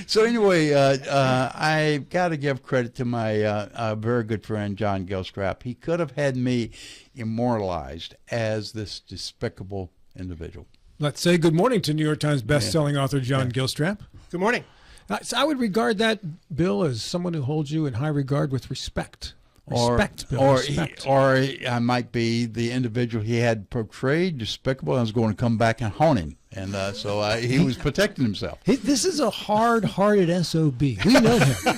So anyway, I got to give credit to my very good friend John Gilstrap. He could have had me immortalized as this despicable individual. Let's say good morning to New York Times best-selling author John Gilstrap. Good morning. So I would regard that, Bill, as someone who holds you in high regard with respect. Respect, Bill, respect. Or I might be the individual he had portrayed despicable and was going to come back and haunt him. And so he was protecting himself. This is a hard-hearted SOB. We know him,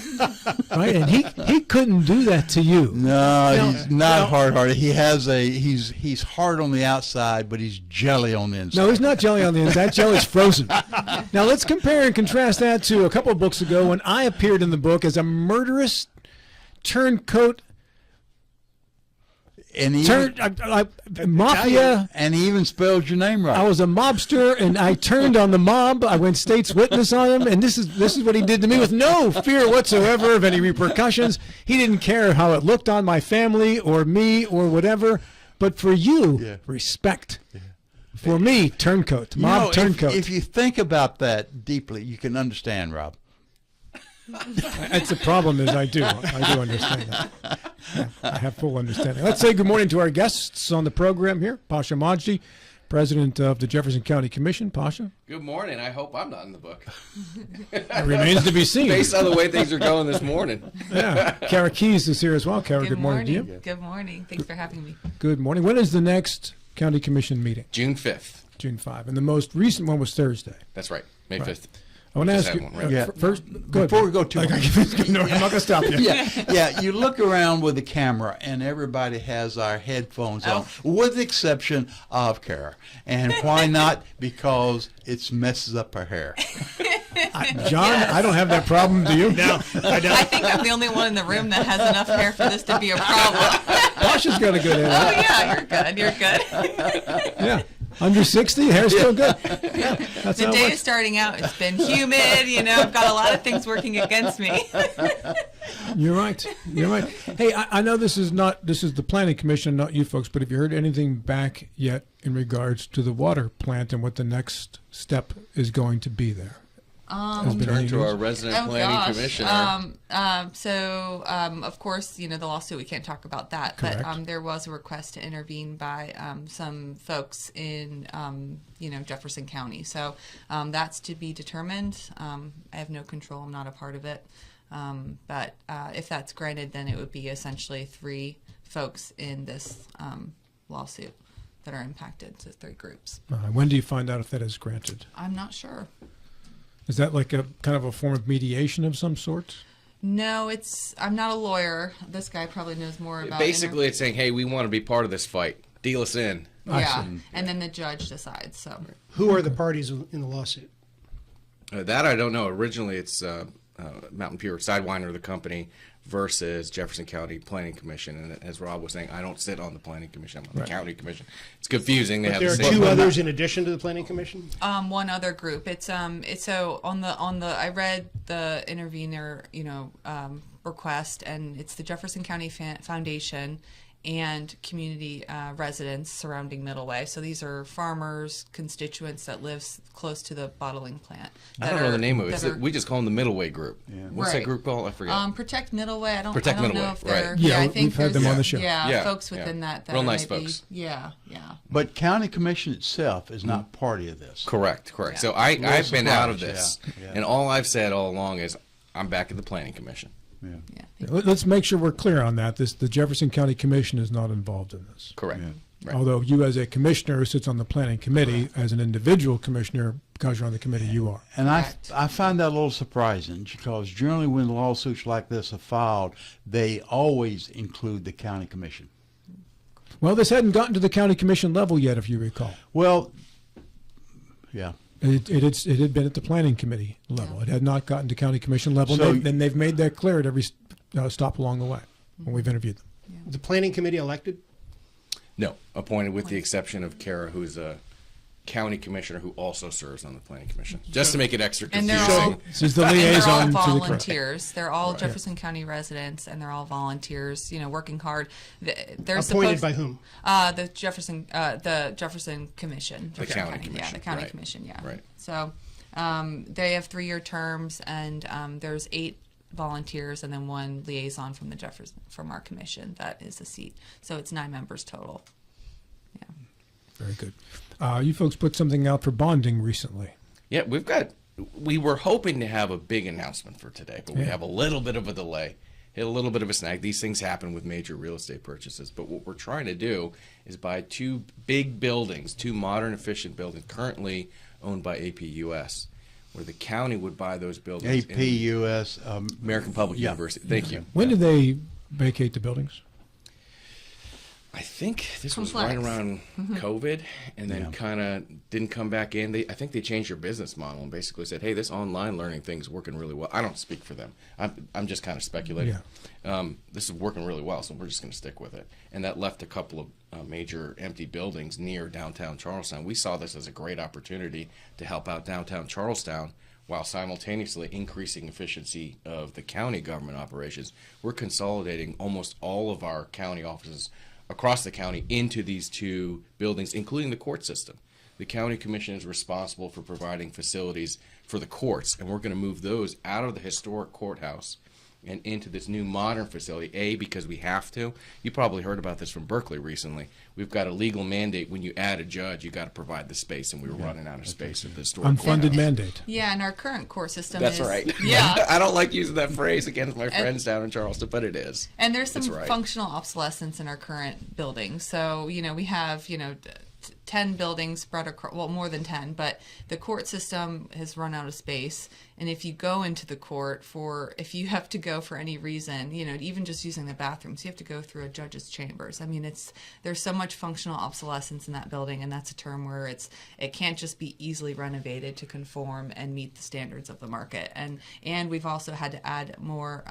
right? And he couldn't do that to you. No, he's not hard-hearted. He's hard on the outside, but he's jelly on the inside. No, he's not jelly on the inside. That jelly's frozen. Now let's compare and contrast that to a couple of books ago when I appeared in the book as a murderous turncoat. And mafia, and he even spelled your name right. I was a mobster, and I turned on the mob. I went state's witness on him, and this is what he did to me with no fear whatsoever of any repercussions. He didn't care how it looked on my family or me or whatever. But for you, respect. Yeah. For me, turncoat, mob turncoat. If you think about that deeply, you can understand, Rob. That's the problem is I do understand that. Yeah, I have full understanding. Let's say good morning to our guests on the program here. Pasha Majdi, president of the Jefferson County Commission. Pasha. Good morning. I hope I'm not in the book. It remains to be seen. Based on the way things are going this morning. Yeah. Cara Keys is here as well. Cara, good morning to you. Good morning. Thanks for having me. Good morning. When is the next county commission meeting? June 5th. June 5. And the most recent one was Thursday. That's right. May 5th. I want to ask you, first, before we go too I'm not going to stop you. Yeah, you look around with the camera, and everybody has our headphones on, with the exception of Cara. And why not? Because it messes up her hair. John, I don't have that problem. Do you? No, I don't. I think I'm the only one in the room that has enough hair for this to be a problem. Pasha's got a good hair. Oh, yeah, you're good. Yeah. Under 60, hair's still good. Yeah, the day is starting out. It's been humid. I've got a lot of things working against me. You're right. Hey, I know this is the Planning Commission, not you folks, but have you heard anything back yet in regards to the water plant and what the next step is going to be there? Turn to our resident planning commissioner. Of course, the lawsuit, we can't talk about that. Correct. But there was a request to intervene by some folks in, Jefferson County. So that's to be determined. I have no control. I'm not a part of it. But if that's granted, then it would be essentially 3 folks in this lawsuit that are impacted, so 3 groups. When do you find out if that is granted? I'm not sure. Is that like a kind of a form of mediation of some sort? No, I'm not a lawyer. This guy probably knows more about it. Basically, it's saying, hey, we want to be part of this fight. Deal us in. Yeah, and then the judge decides. So, who are the parties in the lawsuit? That I don't know. Originally, it's Mountain Pure, Sidewinder, the company, versus Jefferson County Planning Commission. And as Rob was saying, I don't sit on the Planning Commission. I'm on the County Commission. It's confusing. But there are 2 others in addition to the Planning Commission? One other group. It's so on the I read the intervener request, and it's the Jefferson County Foundation and community residents surrounding Middle Way. So these are farmers, constituents that live close to the bottling plant. I don't know the name of it. We just call them the Middle Way group. Yeah. What's that group called? I forget. Protect Middle Way. I don't Middle know Way, if they're... right. Yeah, I think we've had them on the show. Yeah, folks within that real are nice maybe, folks. Yeah. But County Commission itself is not party of this. Correct. Yeah. So I've been out of this, Yeah. and all I've said all along is I'm back at the Planning Commission. Yeah. Let's make sure we're clear on that. The Jefferson County Commission is not involved in this. Correct. Yeah. Right. Although you as a commissioner who sits on the planning committee, as an individual commissioner, because you're on the committee, you are. And I find that a little surprising because generally when lawsuits like this are filed, they always include the county commission. Well, this hadn't gotten to the county commission level yet, if you recall. Well, yeah. It had been at the planning committee level. It had not gotten to county commission level. So, and they've made that clear at every stop along the way when we've interviewed them. Yeah. The Planning Committee elected? No, appointed with the exception of Cara, who's a county commissioner who also serves on the Planning Commission, just to make it extra And confusing. She's the liaison they're all to the volunteers. They're all Jefferson County residents, and they're all volunteers. Working hard. They're Appointed by whom? The Jefferson Commission. The county commission. Yeah, the county right. commission. Yeah. Right. So They have 3-year terms, and there's 8 volunteers and then 1 liaison from the Jefferson from our commission. That is a seat, so it's 9 members total. Yeah. Very good. You folks put something out for bonding recently. Yeah, we were hoping to have a big announcement for today, but we have a little bit of a delay. Hit a little bit of a snag. These things happen with major real estate purchases, but what we're trying to do is buy 2 big buildings, 2 modern, efficient buildings currently owned by APUS, where the county would buy those buildings. APUS, American Public University. Thank you. When did they vacate the buildings? I think this was Complex. right around COVID, and then kind of didn't come back in. I think they changed their business model and basically said, "Hey, this online learning thing is working really well." I don't speak for them. I'm just kind of speculating. This is working really well, so we're just going to stick with it. And that left a couple of major empty buildings near downtown Charlestown. We saw this as a great opportunity to help out downtown Charlestown while simultaneously increasing efficiency of the county government operations. We're consolidating almost all of our county offices across the county into these 2 buildings, including the court system. The county commission is responsible for providing facilities for the courts, and we're going to move those out of the historic courthouse and into this new modern facility, because we have to. You probably heard about this from Berkeley recently. We've got a legal mandate. When you add a judge, you got to provide the space, and we were running out of space at the historic Unfunded courthouse. mandate. Yeah, and our current court system That's is... right. Yeah. I don't like using that phrase against my friends down in Charleston, but it is. And there's some That's right. functional obsolescence in our current buildings. So, we have, 10 buildings spread across, well, more than 10, but the court system has run out of space. And if you go into the court if you have to go for any reason, even just using the bathrooms, you have to go through a judge's chambers. I mean, there's so much functional obsolescence in that building, and that's a term where it can't just be easily renovated to conform and meet the standards of the market. And we've also had to add more,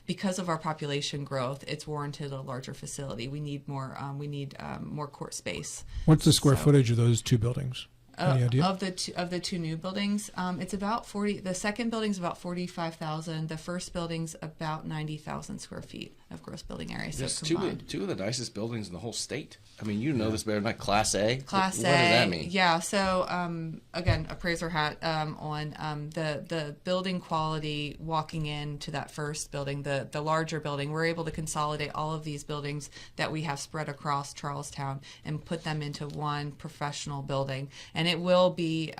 because of our population growth, it's warranted a larger facility. We need more court space. What's the square footage of those 2 buildings? Any idea? Of the 2 new buildings, it's about 40. The second building's about 45,000. The first building's about 90,000 square feet of gross building area. So Just combined. two of the nicest buildings in the whole state. I mean, you know this better than I. Class A. Class what A. does that mean? Yeah. So again, appraiser hat on the building quality. Walking into that first building, the larger building, we're able to consolidate all of these buildings that we have spread across Charlestown and put them into one professional building, and it will be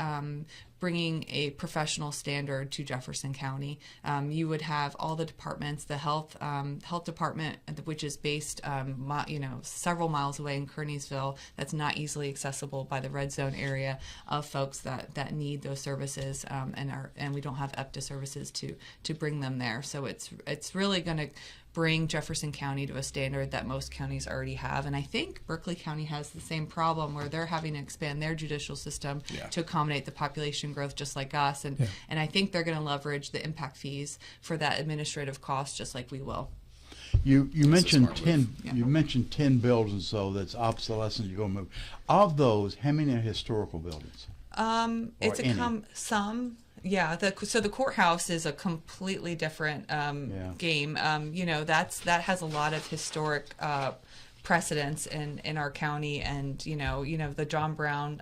bringing a professional standard to Jefferson County. You would have all the departments, the health department, which is based, several miles away in Kearneysville. That's not easily accessible by the red zone area of folks that need those services, and we don't have EPTA services to bring them there. So it's really going to bring Jefferson County to a standard that most counties already have. And I think Berkeley County has the same problem where they're having to expand their judicial system to accommodate the population growth just like us. And I think they're going to leverage the impact fees for that administrative cost just like we will. You mentioned 10. Yeah. You mentioned 10 buildings, though, that's obsolescent. You're going to move. Of those, how many are historical buildings? It's any? some. Yeah, so the courthouse is a completely different game. That has a lot of historic precedence in our county, and the John Brown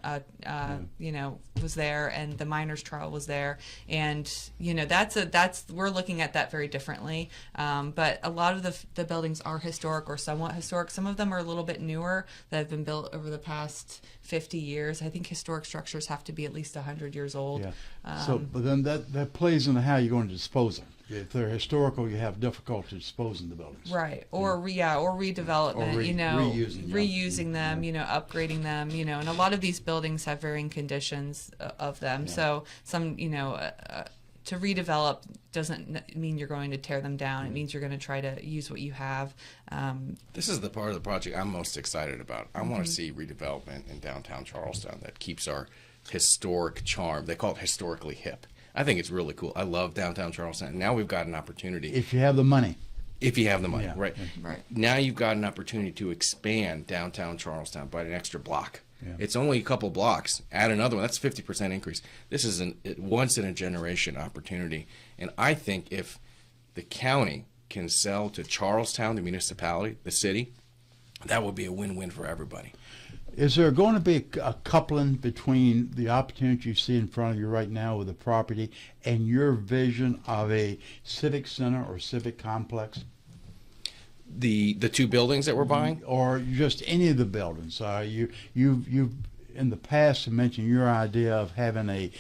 was there, and the miners trial was there, and we're looking at that very differently. But a lot of the buildings are historic or somewhat historic. Some of them are a little bit newer that have been built over the past 50 years. I think historic structures have to be at least 100 years old. Yeah. But then that plays into how you're going to dispose them. If they're historical, you have difficulty disposing the buildings. Right. Or redevelopment, reusing them, Yeah. upgrading them, and a lot of these buildings have varying conditions of them. Yeah. So some, to redevelop doesn't mean you're going to tear them down. It means you're going to try to use what you have. This is the part of the project I'm most excited about. I want to see redevelopment in downtown Charlestown that keeps our historic charm. They call it historically hip. I think it's really cool. I love downtown Charlestown. Now we've got an opportunity. If you have the money. If you have the money, Yeah. right. Right. Now you've got an opportunity to expand downtown Charlestown by an extra block. Yeah. It's only a couple blocks. Add another one. That's a 50% increase. This is a once-in-a-generation opportunity. And I think if the county can sell to Charlestown, the municipality, the city, that would be a win-win for everybody. Is there going to be a coupling between the opportunity you see in front of you right now with the property and your vision of a civic center or civic complex? The two buildings that we're buying? Or just any of the buildings? You've in the past mentioned your idea of having a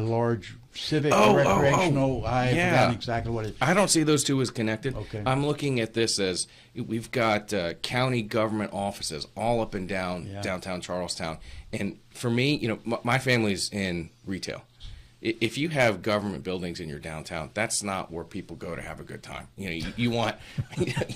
large civic recreational. I forgot exactly what it is. I don't see those two as connected. Okay. I'm looking at this as we've got county government offices all up and down downtown Charlestown. And for me, you know, my family's in retail. If you have government buildings in your downtown, that's not where people go to have a good time. You know, you want,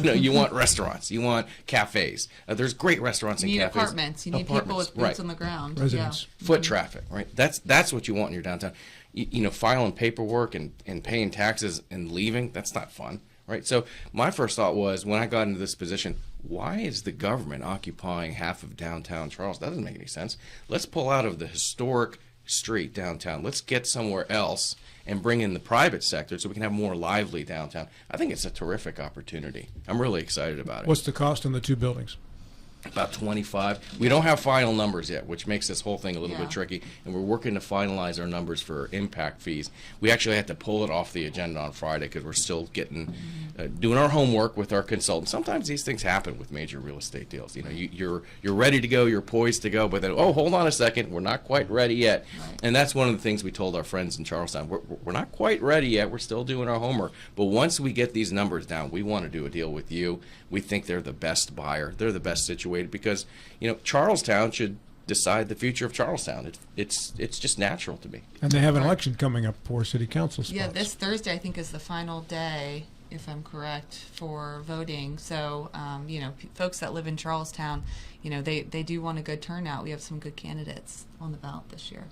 you want restaurants, you want cafes. There's great restaurants and You need cafes. apartments. You need people with boots on the ground. Residents. Yeah. Foot traffic, right? That's what you want in your downtown. You know, filing paperwork and paying taxes and leaving, that's not fun, right? So my first thought was, when I got into this position, why is the government occupying half of downtown Charleston? That doesn't make any sense. Let's pull out of the historic street downtown. Let's get somewhere else and bring in the private sector so we can have more lively downtown. I think it's a terrific opportunity. I'm really excited about it. What's the cost on the two buildings? About 25. We don't have final numbers yet, which makes this whole thing a little Yeah. bit tricky, and we're working to finalize our numbers for impact fees. We actually had to pull it off the agenda on Friday because we're still getting doing our homework with our consultant. Sometimes these things happen with major real estate deals. You know, you're ready to go, you're poised to go, but then, oh, hold on a second, we're not quite ready yet. Right. And that's one of the things we told our friends in Charlestown. We're not quite ready yet. We're still doing our homework. But once we get these numbers down, we want to do a deal with you. We think they're the best buyer. They're the best situated because, you know, Charlestown should decide the future of Charlestown. It's just natural to me. And they have an election coming up for city council spots. Yeah, this Thursday I think is the final day, if I'm correct, for voting. So, you know, folks that live in Charlestown, you know, they do want a good turnout. We have some good candidates on the ballot this year.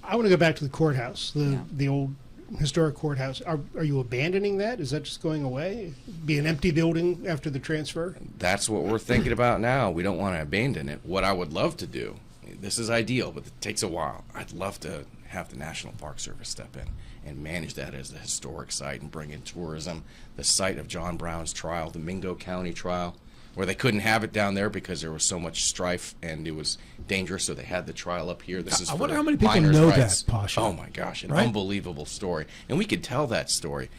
I want to go back to the courthouse, Yeah. the old historic courthouse. Are you abandoning that? Is that just going away? Be an empty building after the transfer? That's what we're thinking about now. We don't want to abandon it. What I would love to do, this is ideal, but it takes a while. I'd love to have the National Park Service step in and manage that as a historic site and bring in tourism. The site of John Brown's trial, the Mingo County trial, where they couldn't have it down there because there was so much strife and it was dangerous, so they had the trial up here. This is I for wonder how many people miners' know rights. that, Pasha. Oh my gosh, an Right? unbelievable story. And we could tell that story.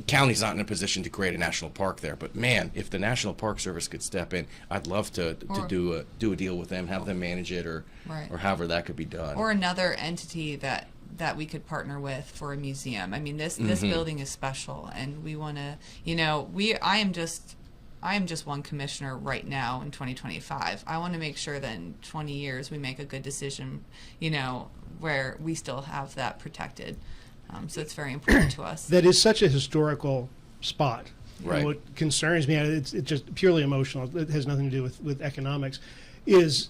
County's not in a position to create a national park there, but man, if the National Park Service could step in, I'd love to do a deal with them, have them manage it, or Right. or however that could be done. Or another entity that we could partner with for a museum. I mean, this building is special, and we want to, you know, I am just one commissioner right now in 2025. I want to make sure that in 20 years we make a good decision, you know, where we still have that protected. So it's very important to us. That is such a historical spot. Right. And what concerns me, it's just purely emotional. It has nothing to do with economics. Is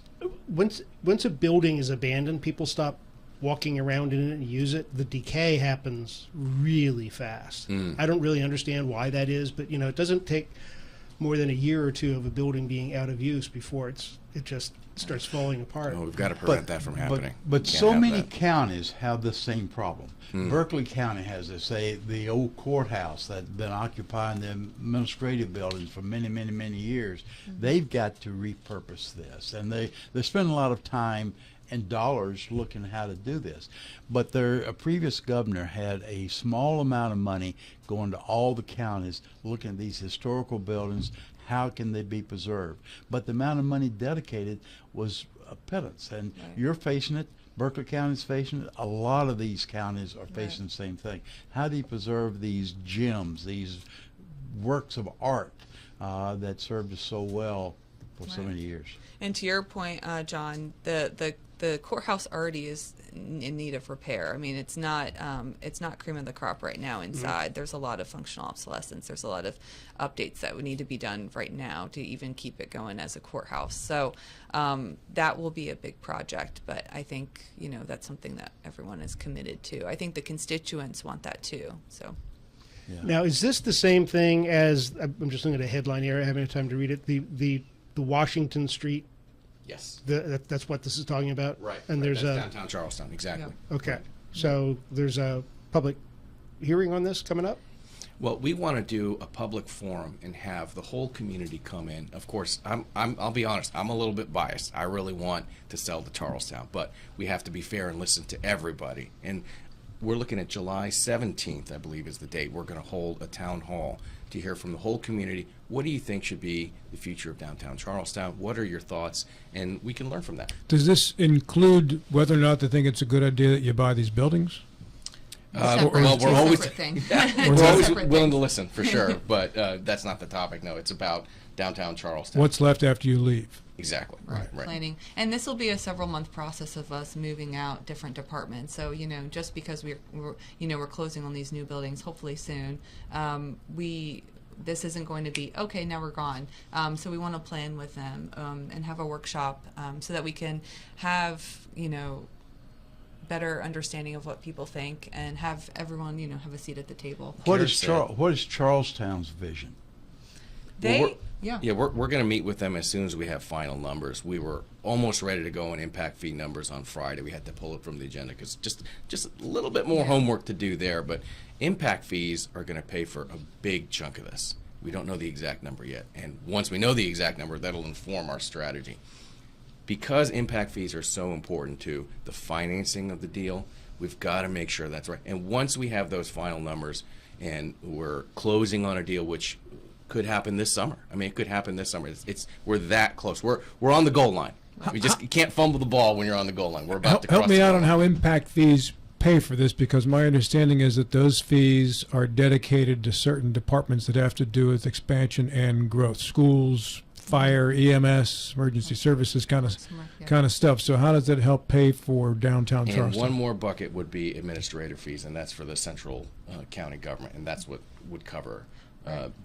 once a building is abandoned, people stop walking around in it and use it. The decay happens really fast. I don't really understand why that is, but you know, it doesn't take more than a year or two of a building being out of use before it just starts falling apart. Oh, we've got to prevent that from happening. But Can't so have many that. counties have the same problem. Berkeley County has this, the old courthouse that's been occupying the administrative buildings for many, many, many years. They've got to repurpose this, and they spend a lot of time and dollars looking at how to do this. But a previous governor had a small amount of money going to all the counties looking at these historical buildings. How can they be preserved? But the amount of money dedicated was a pittance, and you're facing it. Berkeley County's facing it. A lot of these counties are facing the same thing. How do you preserve these gems, these works of art that served us so well for so many years? And to your point, John, the courthouse already is in need of repair. I mean, it's not cream of the crop right now inside. There's a lot of functional obsolescence. There's a lot of updates that would need to be done right now to even keep it going as a courthouse. So that will be a big project. But I think, you know, that's something that everyone is committed to. I think the constituents want that too. So. Yeah. Now, is this the same thing as, I'm just looking at a headline here, I haven't had time to read it, the Washington Street, Yes. that's what this is talking about? Right. And right. there's That's a, downtown Charlestown, exactly. Yeah. okay, so there's a public hearing on this coming up? Well, we want to do a public forum and have the whole community come in. Of course, I'll be honest, I'm a little bit biased. I really want to sell to Charlestown, but we have to be fair and listen to everybody. And we're looking at July 17th, I believe is the date. We're going to hold a town hall to hear from the whole community. What do you think should be the future of downtown Charlestown? What are your thoughts? And we can learn from that. Does this include whether or not they think it's a good idea that you buy these buildings? Well, we're always thing. we're always willing to listen for sure, but that's not the topic. No, it's about downtown Charlestown. What's left after you leave? Exactly. Right. Planning. And this will be a several-month process of us moving out different departments. So, just because we're closing on these new buildings, hopefully soon, this isn't going to be, okay, now we're gone. So we want to plan with them and have a workshop so that we can have, better understanding of what people think and have everyone, have a seat at the table. What is Charlestown's vision? We're going to meet with them as soon as we have final numbers. We were almost ready to go on impact fee numbers on Friday. We had to pull it from the agenda because just a little bit more homework to do there. But impact fees are going to pay for a big chunk of this. We don't know the exact number yet. And once we know the exact number, that'll inform our strategy. Because impact fees are so important to the financing of the deal, we've got to make sure that's right. And once we have those final numbers and we're closing on a deal, which could happen this summer. I mean, it could happen this summer. We're that close. We're on the goal line. You can't fumble the ball when you're on the goal line. We're about to cross help me the out goal on line. how impact fees pay for this, because my understanding is that those fees are dedicated to certain departments that have to do with expansion and growth, schools, fire, EMS, emergency services, kind of stuff. So how does that help pay for downtown And Charleston? one more bucket would be administrative fees, and that's for the central county government, and that's what would cover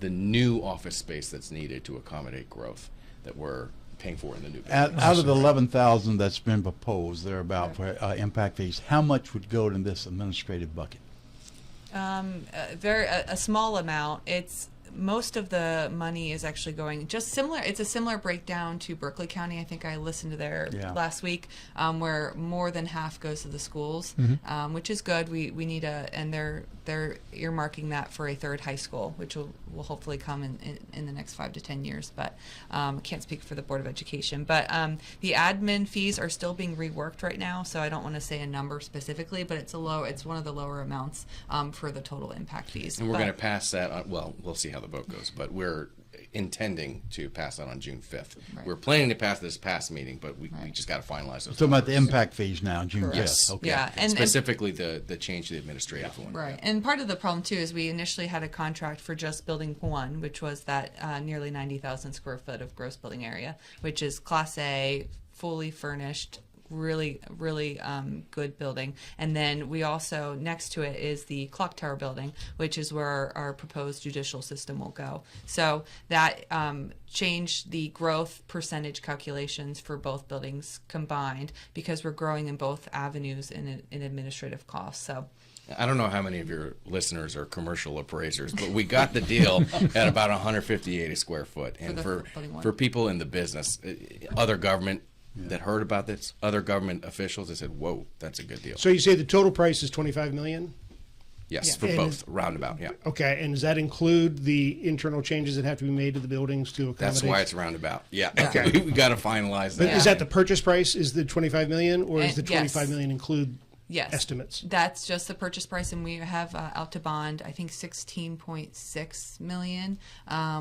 the new office space that's needed to accommodate growth that we're paying for in the new building. Out of the 11,000 that's been proposed, thereabout for impact fees, how much would go in this administrative bucket? A small amount. Most of the money is actually going just similar. It's a similar breakdown to Berkeley County. I think I listened to their last week, where more than half goes to the schools, which is good. We need and they're earmarking that for a third high school, which will hopefully come in the next 5 to 10 years. But can't speak for the Board of Education. But the admin fees are still being reworked right now, so I don't want to say a number specifically, but it's one of the lower amounts for the total impact fees. And we're going to pass that on, well, we'll see how the vote goes, but we're intending to pass that on June 5th. Right. We're planning to pass this past meeting, but we just got to finalize those. Talking about the impact fees now, June 5th. Yes. Okay. Yeah, and specifically the change to the administrative one. right. And part of the problem too is we initially had a contract for just building 1, which was that nearly 90,000 square foot of gross building area, which is Class A, fully furnished, really good building. And then we also, next to it is the clock tower building, which is where our proposed judicial system will go. So that changed the growth percentage calculations for both buildings combined, because we're growing in both avenues in administrative costs. So I don't know how many of your listeners are commercial appraisers, but we got the deal at about 158 a square foot. And for people in the business, other government that heard about this, other government officials, they said, whoa, that's a good deal. So you say the total price is $25 million? Yes, for both, roundabout, yeah. Okay, and does that include the internal changes that have to be made to the buildings to accommodate? That's why it's roundabout, yeah. Okay. we got to finalize But that. is that the purchase price, is the $25 million, or is the Yes. $25 million include yes, estimates? that's just the purchase price, and we have out to bond, I think, $16.6 million,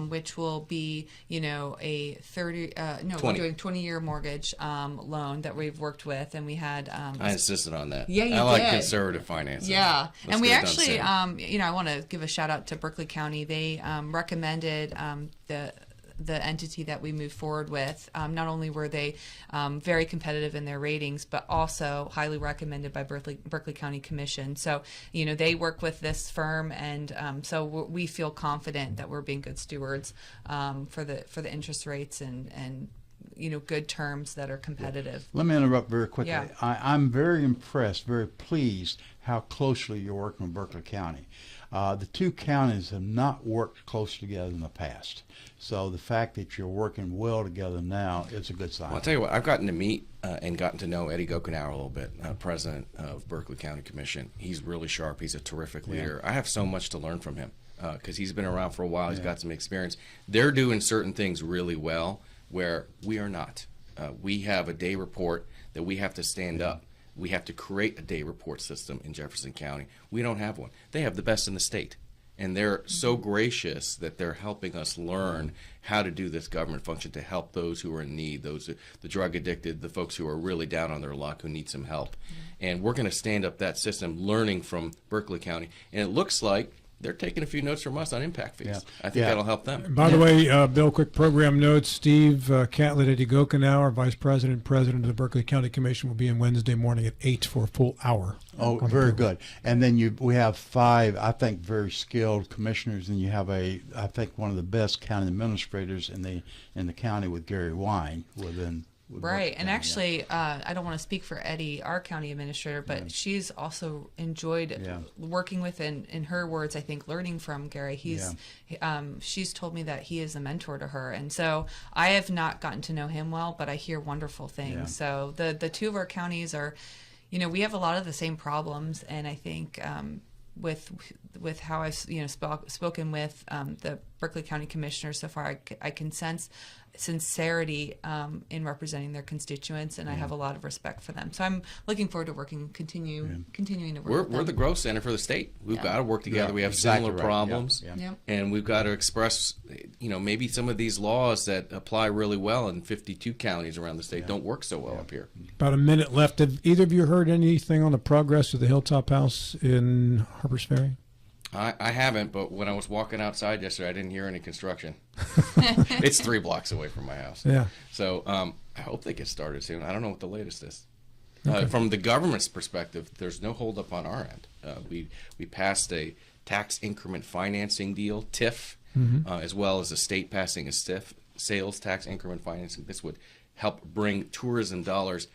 which will be, a 20-year mortgage loan that we've worked with, and we had. I insisted on that. Yeah, you I like did. conservative financing. Yeah, Let's and we get it actually, done soon. I want to give a shout out to Berkeley County. They recommended the entity that we moved forward with. Not only were they very competitive in their ratings, but also highly recommended by Berkeley County Commission. So, they work with this firm, and so we feel confident that we're being good stewards for the interest rates and good terms that are competitive. Let me interrupt very quickly. Yeah. I'm very impressed, very pleased how closely you're working with Berkeley County. The two counties have not worked close together in the past. So the fact that you're working well together now is a good sign. Well, I'll tell you what, I've gotten to meet and gotten to know Eddie Gokenauer a little bit, president of Berkeley County Commission. He's really sharp. He's a terrific leader. I have so much to learn from him. because he's been around for a while. He's got some experience. They're doing certain things really well where we are not. We have a day report that we have to stand up. We have to create a day report system in Jefferson County. We don't have one. They have the best in the state. And they're so gracious that they're helping us learn how to do this government function to help those who are in need, the drug addicted, the folks who are really down on their luck, who need some help. And we're going to stand up that system, learning from Berkeley County. And it looks like they're taking a few notes from us on impact fees. I think that'll help them. By the way, Bill, quick program notes. Steve Catlett, Eddie Gokenauer, Vice President, President of the Berkeley County Commission, will be in Wednesday morning at 8 for a full hour. Oh, very good. And then we have 5, I think, very skilled commissioners, and you have I think one of the best county administrators in the county with Gary Wine within. Right, and actually, I don't want to speak for Eddie, our county administrator, but she's also enjoyed working with, and in her words, I think, learning from Gary. She's told me that he is a mentor to her, and so I have not gotten to know him well, but I hear wonderful things. Yeah. So the two of our counties are, we have a lot of the same problems, and I think with how I've spoken with the Berkeley County commissioners so far, I can sense sincerity in representing their constituents, and I have a lot of respect for them. So I'm looking forward to continuing to work with them. We're the growth center for the state. We've got to work together. We have exactly similar problems, and we've got to express, maybe some of these laws that apply really well in 52 counties around the state don't work so well up here. About a minute left. Have either of you heard anything on the progress of the Hilltop House in Harpers Ferry? I haven't, but when I was walking outside yesterday, I didn't hear any construction. It's 3 blocks away from my house. Yeah. So I hope they get started soon. I don't know what the latest is. From the government's perspective, there's no holdup on our end. We passed a tax increment financing deal, TIF, as well as the state passing a STIF, sales tax increment financing. This would help bring tourism dollars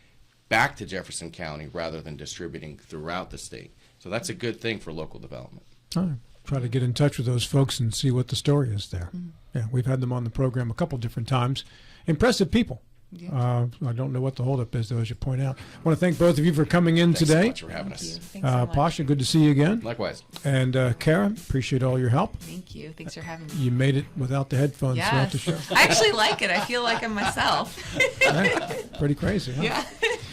back to Jefferson County rather than distributing throughout the state. So that's a good thing for local development. All right. Try to get in touch with those folks and see what the story is there. Yeah, we've had them on the program a couple different times. Impressive people. I don't know what the holdup is, though, as you point out. I want to thank both of you for coming in today. Thanks so much for having us. Thanks so much. Pasha, good to see you again. Likewise. And Cara, appreciate all your help. Thank you. Thanks for having me. You made it without the headphones throughout the show. I actually like it. I feel like I'm myself. Right. Pretty crazy, huh? Yeah.